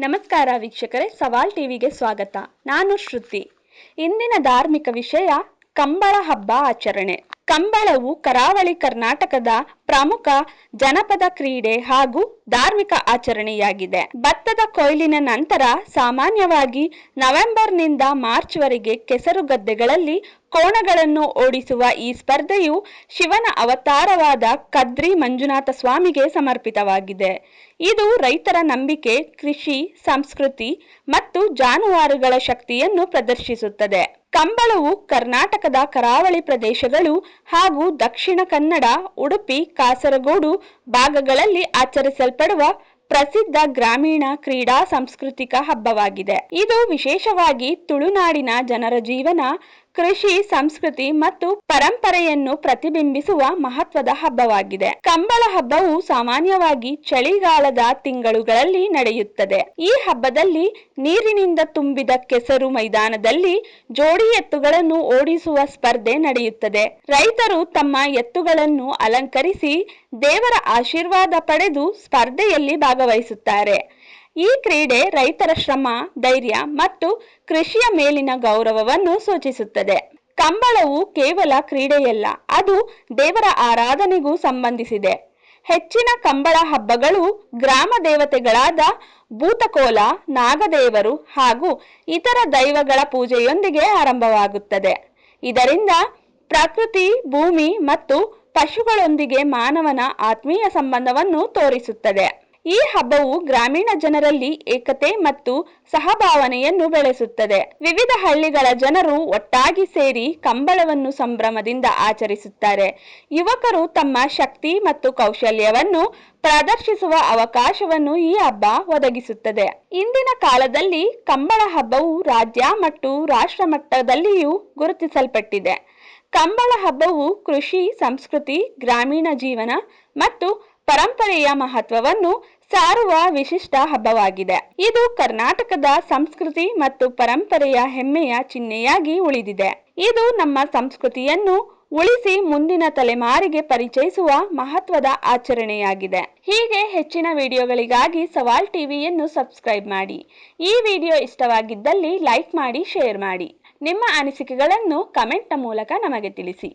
ನಮಸ್ಕಾರ ವೀಕ್ಷಕರೇ, ಸವಾಲ್ ಟಿವಿಗೆ ಸ್ವಾಗತ. ನಾನು ಶ್ರುತಿ. ಇಂದಿನ ಧಾರ್ಮಿಕ ವಿಷಯ ಕಂಬಳ ಹಬ್ಬ ಆಚರಣೆ. ಕಂಬಳವು ಕರಾವಳಿ ಕರ್ನಾಟಕದ ಪ್ರಮುಖ ಜನಪದ ಕ್ರೀಡೆ ಹಾಗೂ ಧಾರ್ಮಿಕ ಆಚರಣೆಯಾಗಿದೆ. ಭತ್ತದ ಕೊಯ್ಲಿನ ನಂತರ ಸಾಮಾನ್ಯವಾಗಿ ನವೆಂಬರ್ನಿಂದ ಮಾರ್ಚ್ ವರೆಗೆ ಕೆಸರು ಗದ್ದೆಗಳಲ್ಲಿ ಕೋಣಗಳನ್ನು ಓಡಿಸುವ ಈ ಸ್ಪರ್ಧೆಯು ಶಿವನ ಅವತಾರವಾದ ಕದ್ರಿ ಮಂಜುನಾಥ ಸ್ವಾಮಿಗೆ ಸಮರ್ಪಿತವಾಗಿದೆ. ಇದು ರೈತರ ನಂಬಿಕೆ, ಕೃಷಿ, ಸಂಸ್ಕೃತಿ ಮತ್ತು ಜಾನುವಾರುಗಳ ಶಕ್ತಿಯನ್ನು ಪ್ರದರ್ಶಿಸುತ್ತದೆ. ಕಂಬಳವು ಕರ್ನಾಟಕದ ಕರಾವಳಿ ಪ್ರದೇಶಗಳು ಹಾಗೂ ದಕ್ಷಿಣ ಕನ್ನಡ, ಉಡುಪಿ, ಕಾಸರಗೋಡು ಭಾಗಗಳಲ್ಲಿ ಆಚರಿಸಲ್ಪಡುವ ಪ್ರಸಿದ್ಧ ಗ್ರಾಮೀಣ ಕ್ರೀಡಾ ಸಾಂಸ್ಕೃತಿಕ ಹಬ್ಬವಾಗಿದೆ. ಇದು ವಿಶೇಷವಾಗಿ ತುಳುನಾಡಿನ ಜನರ ಜೀವನ, ಕೃಷಿ, ಸಂಸ್ಕೃತಿ ಮತ್ತು ಪರಂಪರೆಯನ್ನು ಪ್ರತಿಬಿಂಬಿಸುವ ಮಹತ್ವದ ಹಬ್ಬವಾಗಿದೆ. ಕಂಬಳ ಹಬ್ಬವು ಸಾಮಾನ್ಯವಾಗಿ ಚಳಿಗಾಲದ ತಿಂಗಳುಗಳಲ್ಲಿ ನಡೆಯುತ್ತದೆ. ಈ ಹಬ್ಬದಲ್ಲಿ ನೀರಿನಿಂದ ತುಂಬಿದ ಕೆಸರು ಮೈದಾನದಲ್ಲಿ ಜೋಡಿ ಎತ್ತುಗಳನ್ನು ಓಡಿಸುವ ಸ್ಪರ್ಧೆ ನಡೆಯುತ್ತದೆ. ರೈತರು ತಮ್ಮ ಎತ್ತುಗಳನ್ನು ಅಲಂಕರಿಸಿ ದೇವರ ಆಶೀರ್ವಾದ ಪಡೆದು ಸ್ಪರ್ಧೆಯಲ್ಲಿ ಭಾಗವಹಿಸುತ್ತಾರೆ. ಈ ಕ್ರೀಡೆ ರೈತರ ಶ್ರಮ, ಧೈರ್ಯ ಮತ್ತು ಕೃಷಿಯ ಮೇಲಿನ ಗೌರವವನ್ನು ಸೂಚಿಸುತ್ತದೆ. ಕಂಬಳವು ಕೇವಲ ಕ್ರೀಡೆಯಲ್ಲ, ಅದು ದೇವರ ಆರಾಧನೆಗೂ ಸಂಬಂಧಿಸಿದೆ. ಹೆಚ್ಚಿನ ಕಂಬಳ ಹಬ್ಬಗಳು ಗ್ರಾಮ ದೇವತೆಗಳಾದ ಭೂತಕೋಲ, ನಾಗದೇವರು ಹಾಗೂ ಇತರ ದೈವಗಳ ಪೂಜೆಯೊಂದಿಗೆ ಆರಂಭವಾಗುತ್ತದೆ. ಇದರಿಂದ ಪ್ರಕೃತಿ, ಭೂಮಿ ಮತ್ತು ಪಶುಗಳೊಂದಿಗೆ ಮಾನವನ ಆತ್ಮೀಯ ಸಂಬಂಧವನ್ನು ತೋರಿಸುತ್ತದೆ. ಈ ಹಬ್ಬವು ಗ್ರಾಮೀಣ ಜನರಲ್ಲಿ ಏಕತೆ ಮತ್ತು ಸಹಭಾವನೆಯನ್ನು ಬೆಳೆಸುತ್ತದೆ. ವಿವಿಧ ಹಳ್ಳಿಗಳ ಜನರು ಒಟ್ಟಾಗಿ ಸೇರಿ ಕಂಬಳವನ್ನು ಸಂಭ್ರಮದಿಂದ ಆಚರಿಸುತ್ತಾರೆ. ಯುವಕರು ತಮ್ಮ ಶಕ್ತಿ ಮತ್ತು ಕೌಶಲ್ಯವನ್ನು ಪ್ರದರ್ಶಿಸುವ ಅವಕಾಶವನ್ನು ಈ ಹಬ್ಬ ಒದಗಿಸುತ್ತದೆ. ಇಂದಿನ ಕಾಲದಲ್ಲಿ ಕಂಬಳ ಹಬ್ಬವು ರಾಜ್ಯ ಮತ್ತು ರಾಷ್ಟ್ರ ಮಟ್ಟದಲ್ಲಿಯೂ ಗುರುತಿಸಲ್ಪಟ್ಟಿದೆ. ಕಂಬಳ ಹಬ್ಬವು ಕೃಷಿ, ಸಂಸ್ಕೃತಿ, ಗ್ರಾಮೀಣ ಜೀವನ ಮತ್ತು ಪರಂಪರೆಯ ಮಹತ್ವವನ್ನು ಸಾರುವ ವಿಶಿಷ್ಟ ಹಬ್ಬವಾಗಿದೆ. ಇದು ಕರ್ನಾಟಕದ ಸಂಸ್ಕೃತಿ ಮತ್ತು ಪರಂಪರೆಯ ಹೆಮ್ಮೆಯ ಚಿಹ್ನೆಯಾಗಿ ಉಳಿದಿದೆ. ಇದು ನಮ್ಮ ಸಂಸ್ಕೃತಿಯನ್ನು ಉಳಿಸಿ ಮುಂದಿನ ತಲೆಮಾರಿಗೆ ಪರಿಚಯಿಸುವ ಮಹತ್ವದ ಆಚರಣೆಯಾಗಿದೆ. ಹೀಗೆ ಹೆಚ್ಚಿನ ವಿಡಿಯೋಗಳಿಗಾಗಿ ಸವಾಲ್ ಟಿವಿಯನ್ನು ಸಬ್ಸ್ಕ್ರೈಬ್ ಮಾಡಿ. ಈ ವಿಡಿಯೋ ಇಷ್ಟವಾಗಿದ್ದಲ್ಲಿ ಲೈಕ್ ಮಾಡಿ, ಶೇರ್ ಮಾಡಿ. ನಿಮ್ಮ ಅನಿಸಿಕೆಗಳನ್ನು ಕಮೆಂಟ್ನ ಮೂಲಕ ನಮಗೆ ತಿಳಿಸಿ.